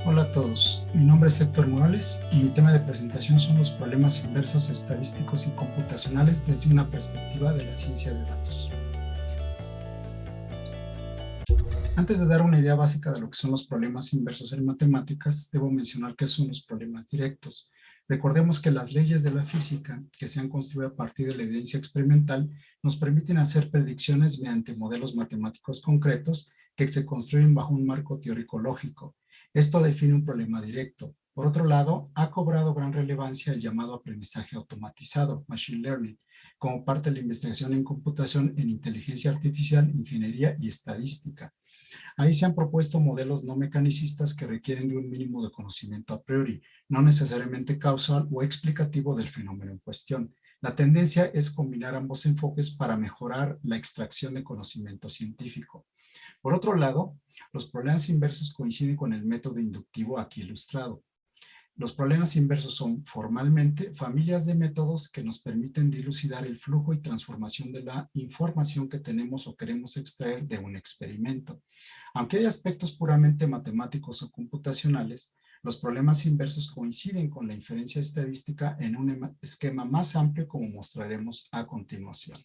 Hola a todos, mi nombre es Héctor Morales y mi tema de presentación son los problemas inversos estadísticos y computacionales desde una perspectiva de la ciencia de datos. Antes de dar una idea básica de lo que son los problemas inversos en matemáticas, debo mencionar qué son los problemas directos. Recordemos que las leyes de la física, que se han construido a partir de la evidencia experimental, nos permiten hacer predicciones mediante modelos matemáticos concretos que se construyen bajo un marco teórico lógico. Esto define un problema directo. Por otro lado, ha cobrado gran relevancia el llamado aprendizaje automatizado, Machine Learning, como parte de la investigación en computación en inteligencia artificial, ingeniería y estadística. Ahí se han propuesto modelos no mecanicistas que requieren de un mínimo de conocimiento a priori, no necesariamente causal o explicativo del fenómeno en cuestión. La tendencia es combinar ambos enfoques para mejorar la extracción de conocimiento científico. Por otro lado, los problemas inversos coinciden con el método inductivo aquí ilustrado. Los problemas inversos son formalmente familias de métodos que nos permiten dilucidar el flujo y transformación de la información que tenemos o queremos extraer de un experimento. Aunque hay aspectos puramente matemáticos o computacionales, los problemas inversos coinciden con la inferencia estadística en un esquema más amplio como mostraremos a continuación.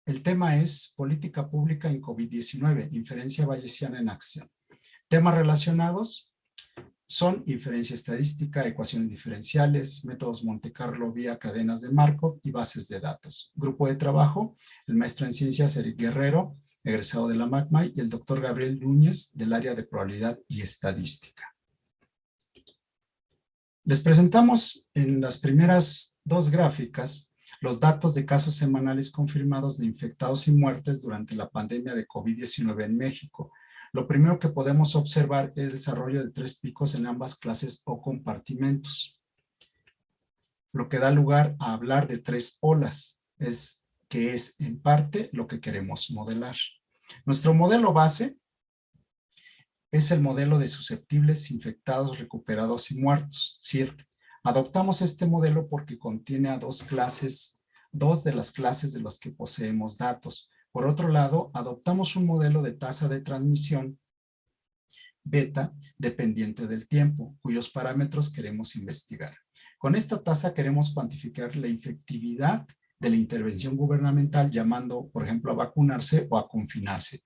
El tema es política pública en COVID-19, inferencia bayesiana en acción. Temas relacionados son inferencia estadística, ecuaciones diferenciales, métodos Monte Carlo vía cadenas de Markov y bases de datos. Grupo de trabajo, el maestro en ciencias Eric Guerrero, egresado de la MACMAI, y el doctor Gabriel Núñez del área de probabilidad y estadística. Les presentamos en las primeras dos gráficas los datos de casos semanales confirmados de infectados y muertes durante la pandemia de COVID-19 en México. Lo primero que podemos observar es el desarrollo de 3 picos en ambas clases o compartimentos, lo que da lugar a hablar de 3 olas, que es en parte lo que queremos modelar. Nuestro modelo base es el modelo de susceptibles, infectados, recuperados y muertos, ¿cierto? Adoptamos este modelo porque contiene a dos de las clases de las que poseemos datos. Por otro lado, adoptamos un modelo de tasa de transmisión beta dependiente del tiempo, cuyos parámetros queremos investigar. Con esta tasa queremos cuantificar la efectividad de la intervención gubernamental llamando, por ejemplo, a vacunarse o a confinarse.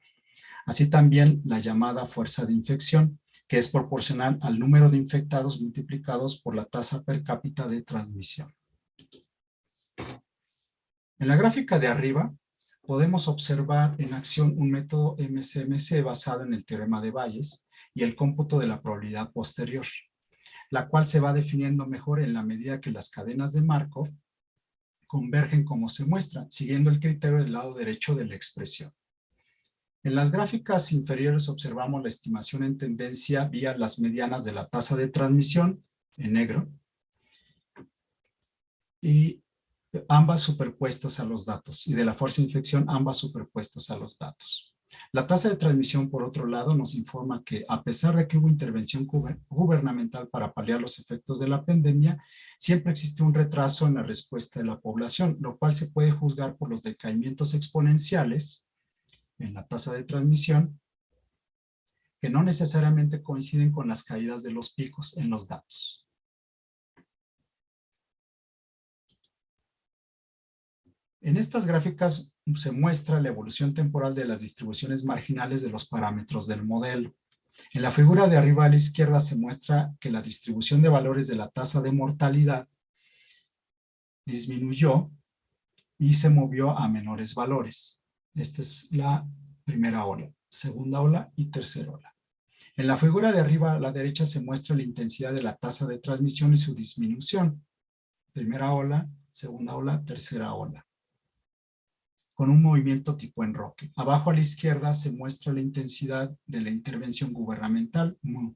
Así también la llamada fuerza de infección, que es proporcional al número de infectados multiplicados por la tasa per cápita de transmisión. En la gráfica de arriba podemos observar en acción un método MCMC basado en el teorema de Bayes y el cómputo de la probabilidad posterior, la cual se va definiendo mejor en la medida que las cadenas de Markov convergen como se muestra, siguiendo el criterio del lado derecho de la expresión. En las gráficas inferiores observamos la estimación en tendencia vía las medianas de la tasa de transmisión, en negro, y ambas superpuestas a los datos, y de la fuerza de infección, ambas superpuestas a los datos. La tasa de transmisión, por otro lado, nos informa que a pesar de que hubo intervención gubernamental para paliar los efectos de la pandemia, siempre existe un retraso en la respuesta de la población, lo cual se puede juzgar por los decaimientos exponenciales en la tasa de transmisión, que no necesariamente coinciden con las caídas de los picos en los datos. En estas gráficas se muestra la evolución temporal de las distribuciones marginales de los parámetros del modelo. En la figura de arriba a la izquierda se muestra que la distribución de valores de la tasa de mortalidad disminuyó y se movió a menores valores. Esta es la primera ola, segunda ola y tercera ola. En la figura de arriba a la derecha se muestra la intensidad de la tasa de transmisión y su disminución. Primera ola, segunda ola, tercera ola, con un movimiento tipo enroque. Abajo a la izquierda se muestra la intensidad de la intervención gubernamental, mu.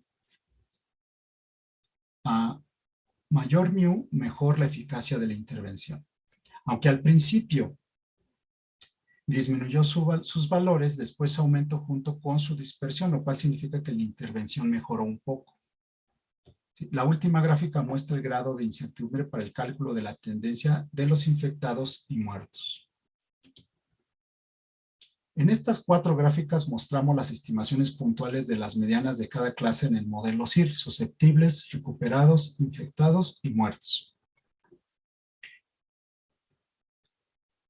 A mayor mu, mejor la eficacia de la intervención. Aunque al principio disminuyó sus valores, después aumentó junto con su dispersión, lo cual significa que la intervención mejoró un poco. La última gráfica muestra el grado de incertidumbre para el cálculo de la tendencia de los infectados y muertos. En estas 4 gráficas mostramos las estimaciones puntuales de las medianas de cada clase en el modelo SIR, susceptibles, recuperados, infectados y muertos.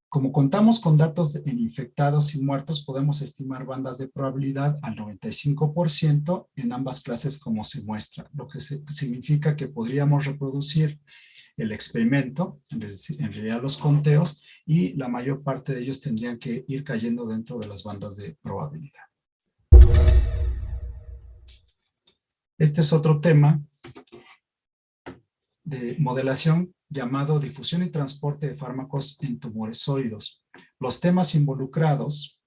Como contamos con datos en infectados y muertos, podemos estimar bandas de probabilidad al 95% en ambas clases como se muestra, lo que significa que podríamos reproducir el experimento, en realidad los conteos, y la mayor parte de ellos tendrían que ir cayendo dentro de las bandas de probabilidad. Este es otro tema de modelación llamado difusión y transporte de fármacos en tumores sólidos. Los temas involucrados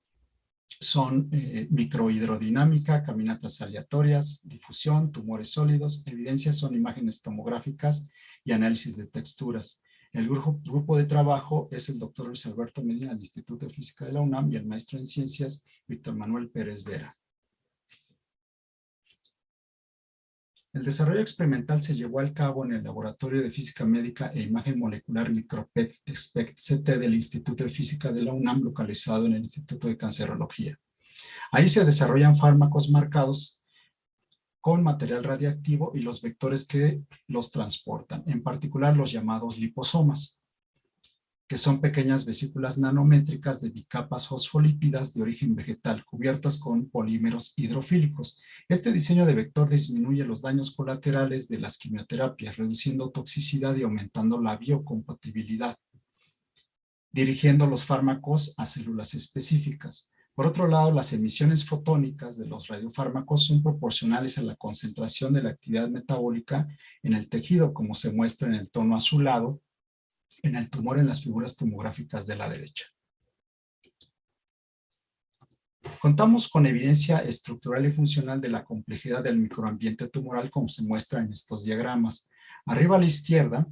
son microhidrodinámica, caminatas aleatorias, difusión, tumores sólidos, evidencias son imágenes tomográficas y análisis de texturas. El grupo de trabajo es el doctor Luis Alberto Medina del Instituto de Física de la UNAM y el maestro en ciencias Víctor Manuel Pérez Vera. El desarrollo experimental se llevó a cabo en el Laboratorio de Física Médica e Imagen Molecular Micropet SPECT-CT del Instituto de Física de la UNAM, localizado en el Instituto de Cancerología. Ahí se desarrollan fármacos marcados con material radiactivo y los vectores que los transportan, en particular los llamados liposomas, que son pequeñas vesículas nanométricas de bicapas fosfolípidas de origen vegetal cubiertas con polímeros hidrofílicos. Este diseño de vector disminuye los daños colaterales de las quimioterapias, reduciendo toxicidad y aumentando la biocompatibilidad, dirigiendo los fármacos a células específicas. Por otro lado, las emisiones fotónicas de los radiofármacos son proporcionales a la concentración de la actividad metabólica en el tejido, como se muestra en el tono azulado, en el tumor en las figuras tomográficas de la derecha. Contamos con evidencia estructural y funcional de la complejidad del microambiente tumoral, como se muestra en estos diagramas. Arriba a la izquierda,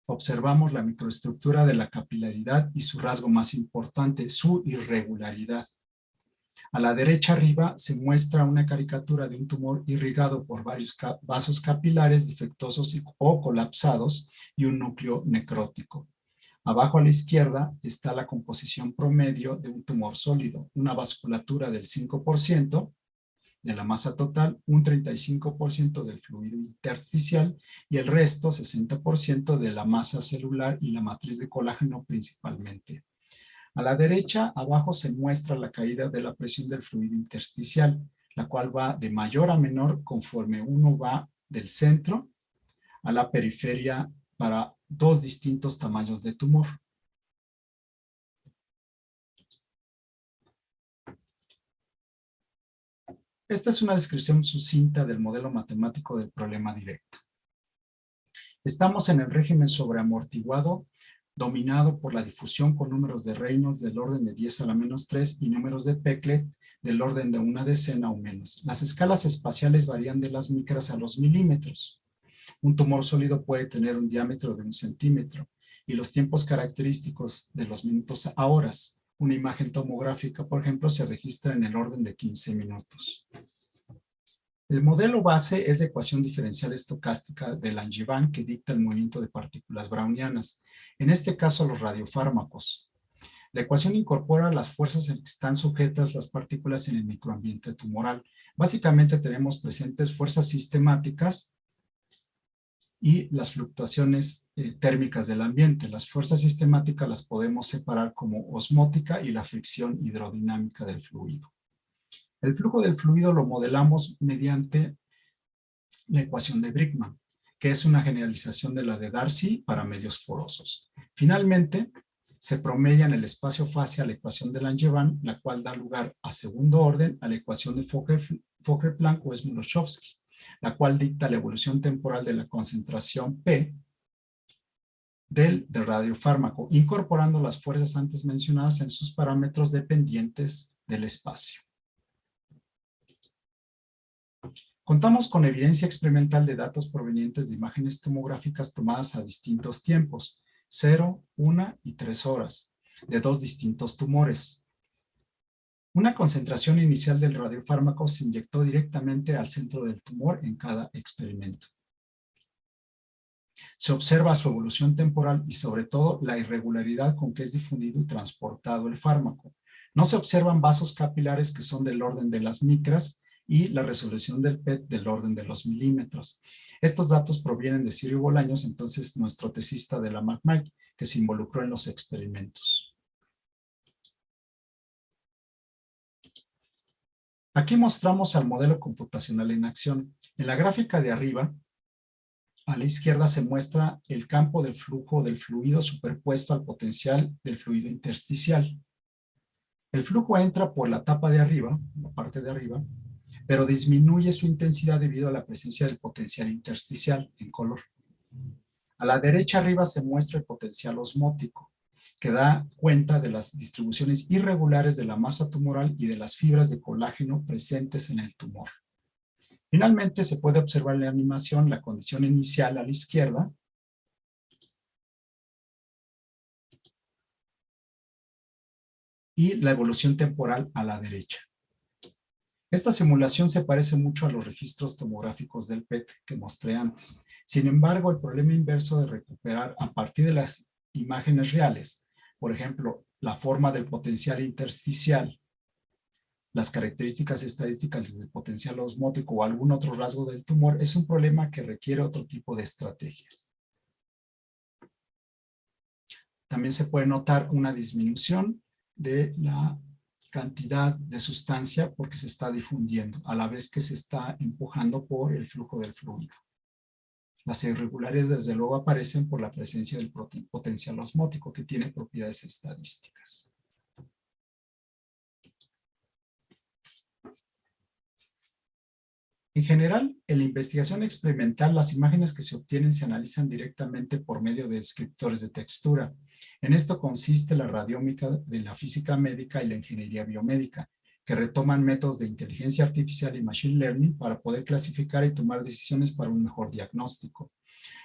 observamos la microestructura de la capilaridad y su rasgo más importante, su irregularidad. A la derecha arriba se muestra una caricatura de un tumor irrigado por varios vasos capilares defectuosos o colapsados y un núcleo necrótico. Abajo a la izquierda está la composición promedio de un tumor sólido, una vasculatura del 5% de la masa total, un 35% del fluido intersticial y el resto, 60% de la masa celular y la matriz de colágeno principalmente. A la derecha, abajo se muestra la caída de la presión del fluido intersticial, la cual va de mayor a menor conforme uno va del centro a la periferia para 2 distintos tamaños de tumor. Esta es una descripción sucinta del modelo matemático del problema directo. Estamos en el régimen sobreamortiguado, dominado por la difusión con números de Reynolds del orden de 10 a la menos 3 y números de Peclet del orden de una decena o menos. Las escalas espaciales varían de las micras a los milímetros. Un tumor sólido puede tener un diámetro de 1 centímetro y los tiempos característicos de los minutos a horas. Una imagen tomográfica, por ejemplo, se registra en el orden de 15 minutos. El modelo base es la ecuación diferencial estocástica de Langevin que dicta el movimiento de partículas brownianas, en este caso los radiofármacos. La ecuación incorpora las fuerzas en que están sujetas las partículas en el microambiente tumoral. Básicamente tenemos presentes fuerzas sistemáticas y las fluctuaciones térmicas del ambiente. Las fuerzas sistemáticas las podemos separar como osmótica y la fricción hidrodinámica del fluido. El flujo del fluido lo modelamos mediante la ecuación de Bridgman, que es una generalización de la de Darcy para medios porosos. Finalmente, se promedia en el espacio fase a la ecuación de Langevin, la cual da lugar a segundo orden a la ecuación de Fokker-Planck o Smoluchowski, la cual dicta la evolución temporal de la concentración P del radiofármaco, incorporando las fuerzas antes mencionadas en sus parámetros dependientes del espacio. Contamos con evidencia experimental de datos provenientes de imágenes tomográficas tomadas a distintos tiempos, 0, 1 y 3 horas, de 2 distintos tumores. Una concentración inicial del radiofármaco se inyectó directamente al centro del tumor en cada experimento. Se observa su evolución temporal y sobre todo la irregularidad con que es difundido y transportado el fármaco. No se observan vasos capilares que son del orden de las micras y la resolución del PET del orden de los milímetros. Estos datos provienen de Sirio Bolaños, entonces nuestro tesista de la McMike, que se involucró en los experimentos. Aquí mostramos al modelo computacional en acción. En la gráfica de arriba, a la izquierda se muestra el campo de flujo del fluido superpuesto al potencial del fluido intersticial. El flujo entra por la tapa de arriba, la parte de arriba, pero disminuye su intensidad debido a la presencia del potencial intersticial en color. A la derecha arriba se muestra el potencial osmótico, que da cuenta de las distribuciones irregulares de la masa tumoral y de las fibras de colágeno presentes en el tumor. Finalmente, se puede observar en la animación la condición inicial a la izquierda y la evolución temporal a la derecha. Esta simulación se parece mucho a los registros tomográficos del PET que mostré antes. Sin embargo, el problema inverso de recuperar a partir de las imágenes reales, por ejemplo, la forma del potencial intersticial, las características estadísticas del potencial osmótico o algún otro rasgo del tumor, es un problema que requiere otro tipo de estrategias. También se puede notar una disminución de la cantidad de sustancia porque se está difundiendo, a la vez que se está empujando por el flujo del fluido. Las irregularidades, desde luego, aparecen por la presencia del potencial osmótico, que tiene propiedades estadísticas. En general, en la investigación experimental, las imágenes que se obtienen se analizan directamente por medio de descriptores de textura. En esto consiste la radiómica de la física médica y la ingeniería biomédica, que retoman métodos de inteligencia artificial y machine learning para poder clasificar y tomar decisiones para un mejor diagnóstico.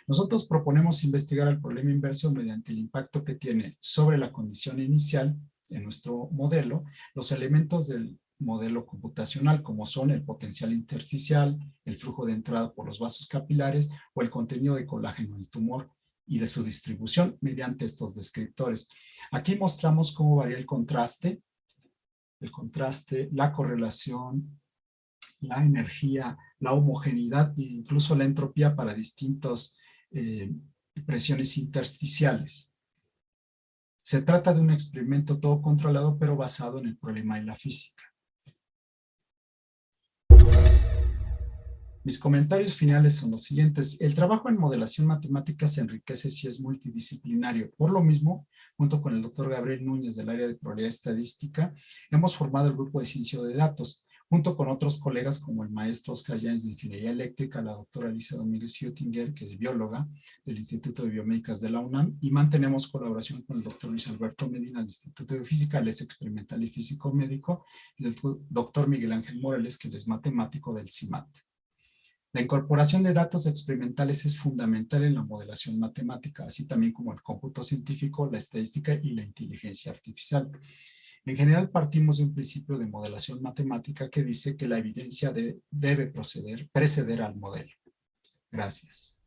Nosotros proponemos investigar el problema inverso mediante el impacto que tiene sobre la condición inicial en nuestro modelo, los elementos del modelo computacional, como son el potencial intersticial, el flujo de entrada por los vasos capilares o el contenido de colágeno en el tumor y de su distribución mediante estos descriptores. Aquí mostramos cómo varía el contraste, la correlación, la energía, la homogeneidad e incluso la entropía para distintas presiones intersticiales. Se trata de un experimento todo controlado, pero basado en el problema y la física. Mis comentarios finales son los siguientes. El trabajo en modelación matemática se enriquece si es multidisciplinario. Por lo mismo, junto con el doctor Gabriel Núñez del área de probabilidad estadística, hemos formado el grupo de ciencia de datos, junto con otros colegas como el maestro Oscar Yáñez de Ingeniería Eléctrica, la doctora Elisa Domínguez Fiutinger, que es bióloga del Instituto de Biomédicas de la UNAM, y mantenemos colaboración con el doctor Luis Alberto Medina del Instituto de Física, él es experimental y físico médico, y el doctor Miguel Ángel Morales, que él es matemático del CIMAT. La incorporación de datos experimentales es fundamental en la modelación matemática, así también como el cómputo científico, la estadística y la inteligencia artificial. En general, partimos de un principio de modelación matemática que dice que la evidencia debe preceder al modelo. Gracias.